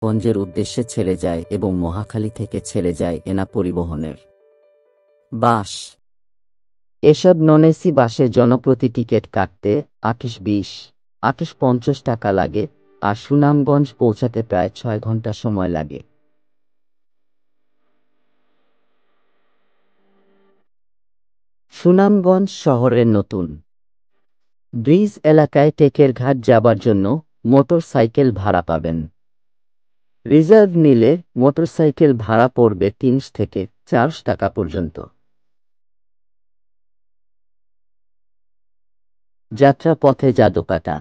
গঞ্জের উদ্দেশ্যে ছেড়ে যায় এবং মহাখালী থেকে ছেড়ে যায় এনা পরিবহনের বাস। এসব নন এসি বাসে জনপ্রতি টিকিট কাটতে 28-20, 28-50 টাকা লাগে, আর সুনামগঞ্জ পৌঁছাতে প্রায় 6 ঘন্টা সময় লাগে। সুনামগঞ্জ শহরের নতুন ব্রিজ এলাকায় টেকেরঘাট যাবার জন্য মোটর সাইকেল ভাড়া পাবেন। রিজার্ভ নিলে মোটরসাইকেল ভাড়া পড়বে 300 থেকে 400 টাকা পর্যন্ত। যাত্রা পথে জাদুকাটা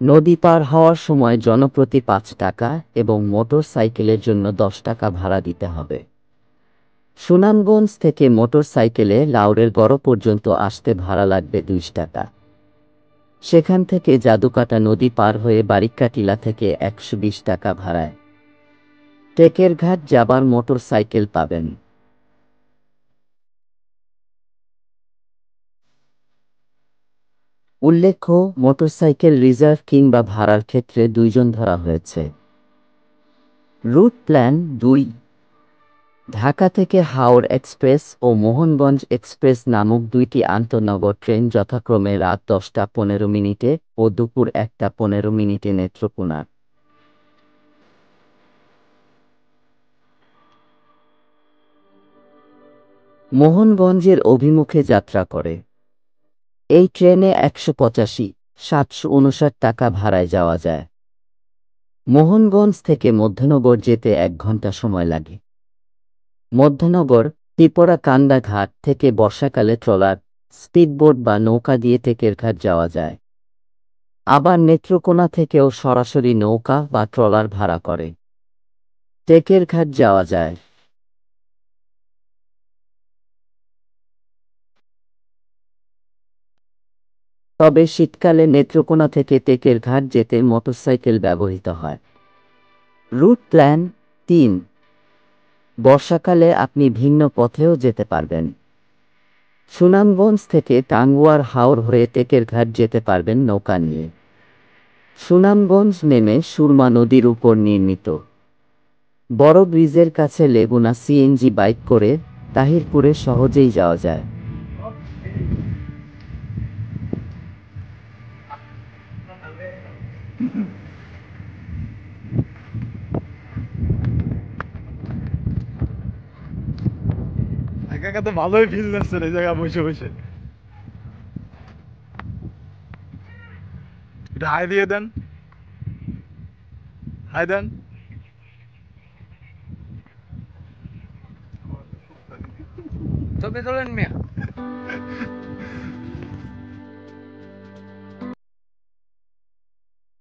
নদী পার হওয়ার সময় জনপ্রতি 5 টাকা এবং মোটর সাইকেলের জন্য 10 টাকা ভাড়া দিতে হবে। সুনামগঞ্জ থেকে মোটর সাইকেলে লাউড়ের গড় পর্যন্ত আসতে ভাড়া লাগবে 200 টাকা। সেখান থেকে জাদুকাটা নদী পার হয়ে বারিক্কা টিলা থেকে 120 টাকা ভাড়ায় টেকেরঘাট যাবার মোটর সাইকেল পাবেন। উল্লেখ্য, মোটরসাইকেল রিজার্ভ কিংবা ভাড়ার ক্ষেত্রে 2 জন ধরা হয়েছে। রুট প্ল্যান 2, ঢাকা থেকে হাওড় এক্সপ্রেস ও মোহনগঞ্জ এক্সপ্রেস নামক 2টি আন্তঃনগর ট্রেন যথাক্রমে রাত 10টা 15 মিনিটে ও দুপুর 1টা 15 মিনিটে নেত্রকোনা, মোহনগঞ্জের অভিমুখে যাত্রা করে। এই ট্রেনে 185-759 টাকা ভাড়ায় যাওয়া যায়। মোহনগঞ্জ থেকে মধ্যনগর যেতে 1 ঘন্টা সময় লাগে। মধ্যনগর ত্রিপুরা-কান্দা ঘাট থেকে বর্ষাকালে ট্রলার, স্পিডবোট বা নৌকা দিয়ে টেকেরঘাট যাওয়া যায়। আবার নেত্রকোনা থেকেও সরাসরি নৌকা বা ট্রলার ভাড়া করে টেকেরঘাট যাওয়া যায়। তবে শীতকালে নেত্রকোনা থেকে টেকেরঘাট যেতে মোটরসাইকেল ব্যবহৃত হয়। রুট প্ল্যান 3, বর্ষাকালে আপনি ভিন্ন পথেও যেতে পারবেন। সুনামগঞ্জ থেকে টাঙ্গুয়ার হাওর হয়ে টেকেরঘাট যেতে পারবেন নৌকা নিয়ে। সুনামগঞ্জ নেমে সুরমা নদীর উপর নির্মিত বড় ব্রিজের কাছে লেগুনা সিএনজি বাইক করে তাহিরপুরে সহজেই যাওয়া যায়। একা একা তো ভালোই ফিল লাগছে এই জায়গা বসে বসে। এটা হাই দিয়ে দেন, হাই দেন। ছবি তোলেন মিয়া।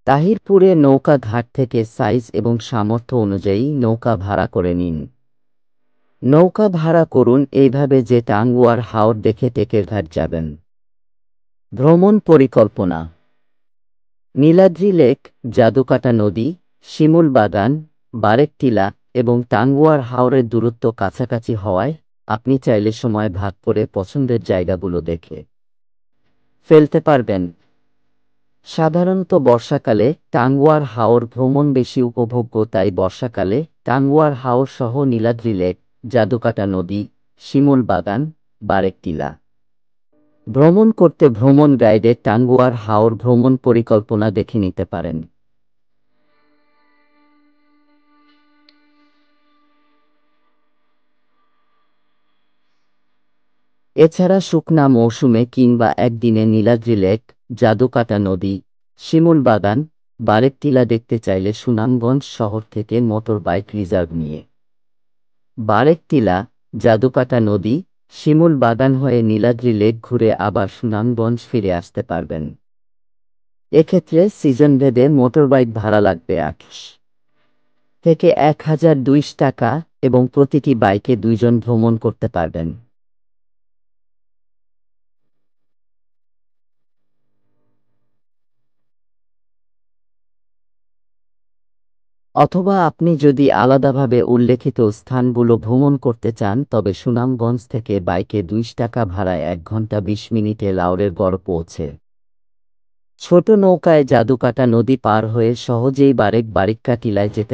তাহিরপুরে নৌকা ঘাট থেকে সাইজ এবং সামর্থ্য অনুযায়ী নৌকা ভাড়া করে নিন। নৌকা ভাড়া করুন এইভাবে যে টাঙ্গুয়ার হাওর দেখে টেকেরঘাট যাবেন। ভ্রমণ পরিকল্পনা: নীলাদ্রি লেক, জাদুকাটা নদী, শিমুল বাগান, বারেকটিলা এবং টাঙ্গুয়ার হাওরের দূরত্ব কাছাকাছি হওয়ায় আপনি চাইলে সময় ভাগ করে পছন্দের জায়গাগুলো দেখে ফেলতে পারবেন। সাধারণত বর্ষাকালে টাঙ্গুয়ার হাওর ভ্রমণ বেশি উপভোগ্য, তাই বর্ষাকালে টাঙ্গুয়ার হাওর সহ নীলাদ্রি লেক, জাদুকাটা নদী, শিমুল বাগান, বারেকটিলা ভ্রমণ করতে ভ্রমণ গাইডে টাঙ্গুয়ার হাওর ভ্রমণ পরিকল্পনা দেখে নিতে পারেন। এছাড়া শুকনা মৌসুমে কিংবা একদিনে নীলাদ্রি লেক, জাদুকাটা নদী, শিমুল বাগান, বারেকটিলা দেখতে চাইলে সুনামগঞ্জ শহর থেকে মোটর বাইক রিজার্ভ নিয়ে বারেকটিলা, জাদুকাটা নদী, শিমুল বাগান হয়ে নীলাদ্রি লেক ঘুরে আবার সুনামগঞ্জ ফিরে আসতে পারবেন। এক্ষেত্রে সিজন ভেদে মোটরবাইক ভাড়া লাগবে 800 থেকে 1020 টাকা এবং প্রতিটি বাইকে 2 জন ভ্রমণ করতে পারবেন। অথবা আপনি যদি আলাদাভাবে উল্লেখিত স্থানগুলো ভ্রমণ করতে চান তবে সুনামগঞ্জ থেকে বাইকে 200 টাকা ভাড়ায় 1 ঘন্টা 20 মিনিটে লাউড়ের গড় পৌঁছে ছোট নৌকায় জাদুকাটা নদী পার হয়ে সহজেই বারেক বারিক্কা টিলায় যেতে